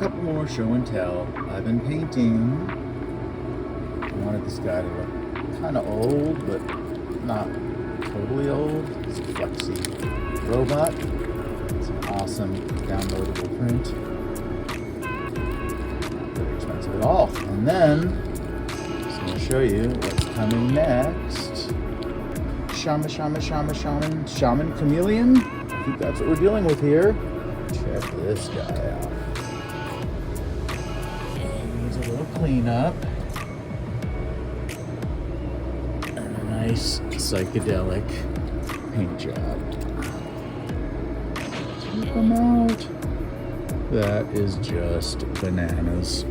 couple more show and tell. I've been painting. I wanted this guy to look kind of old, but not totally old. It's a Flexi robot. It's an awesome downloadable print. Not very expensive at all. And then, I'm going to show you what's coming next. Shaman Chameleon. I think that's what we're dealing with here. Check this guy out. Needs a little cleanup. And a nice psychedelic paint job. Check them out. That is just bananas.